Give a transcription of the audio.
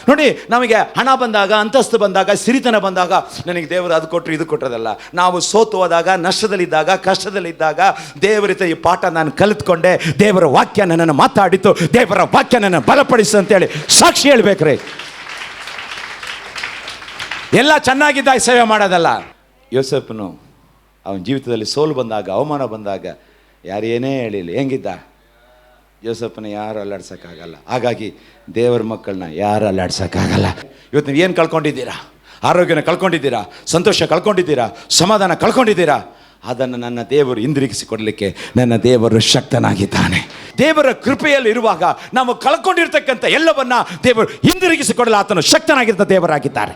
ನೋಡಿ, ನಮಗೆ ಹಣ ಬಂದಾಗ, ಅಂತಸ್ತು ಬಂದಾಗ, ಸಿರಿತನ ಬಂದಾಗ ನನಗೆ ದೇವರು ಅದು ಕೊಟ್ಟರು ಇದು ಕೊಟ್ಟರದಲ್ಲ. ನಾವು ಸೋತು ಹೋದಾಗ, ನಷ್ಟದಲ್ಲಿದ್ದಾಗ, ಕಷ್ಟದಲ್ಲಿದ್ದಾಗ ದೇವರಿತ ಈ ಪಾಠ ನಾನು ಕಲಿತ್ಕೊಂಡೆ, ದೇವರ ವಾಕ್ಯ ನನ್ನನ್ನು ಮಾತಾಡಿತು, ದೇವರ ವಾಕ್ಯ ನನ್ನ ಬಲಪಡಿಸು ಅಂತೇಳಿ ಸಾಕ್ಷಿ ಹೇಳ್ಬೇಕ್ರಿ. ಎಲ್ಲ ಚೆನ್ನಾಗಿದ್ದಾಗ ಸೇವೆ ಮಾಡೋದಲ್ಲ. ಯೋಸೇಫನು ಅವನ ಜೀವಿತದಲ್ಲಿ ಸೋಲು ಬಂದಾಗ, ಅವಮಾನ ಬಂದಾಗ ಯಾರೇನೇ ಹೇಳಿಲ್ಲ, ಹೆಂಗಿದ್ದ? ಯೋಸೇಫನ ಯಾರು ಅಲ್ಲಾಡ್ಸೋಕ್ಕಾಗಲ್ಲ. ಹಾಗಾಗಿ ದೇವರ ಮಕ್ಕಳನ್ನ ಯಾರು ಅಲ್ಲಾಡ್ಸೋಕ್ಕಾಗಲ್ಲ. ಇವತ್ತು ನೀವು ಏನು ಕಳ್ಕೊಂಡಿದ್ದೀರಾ? ಆರೋಗ್ಯನ ಕಳ್ಕೊಂಡಿದ್ದೀರಾ, ಸಂತೋಷ ಕಳ್ಕೊಂಡಿದ್ದೀರಾ, ಸಮಾಧಾನ ಕಳ್ಕೊಂಡಿದ್ದೀರಾ. ಅದನ್ನು ನನ್ನ ದೇವರು ಹಿಂದಿರುಗಿಸಿ ಕೊಡಲಿಕ್ಕೆ ನನ್ನ ದೇವರು ಶಕ್ತನಾಗಿದ್ದಾನೆ. ದೇವರ ಕೃಪೆಯಲ್ಲಿ ಇರುವಾಗ ನಾವು ಕಳ್ಕೊಂಡಿರ್ತಕ್ಕಂಥ ಎಲ್ಲವನ್ನ ದೇವರು ಹಿಂದಿರುಗಿಸಿ ಕೊಡಲು ಆತನು ಶಕ್ತನಾಗಿದ್ದ ದೇವರಾಗಿದ್ದಾರೆ.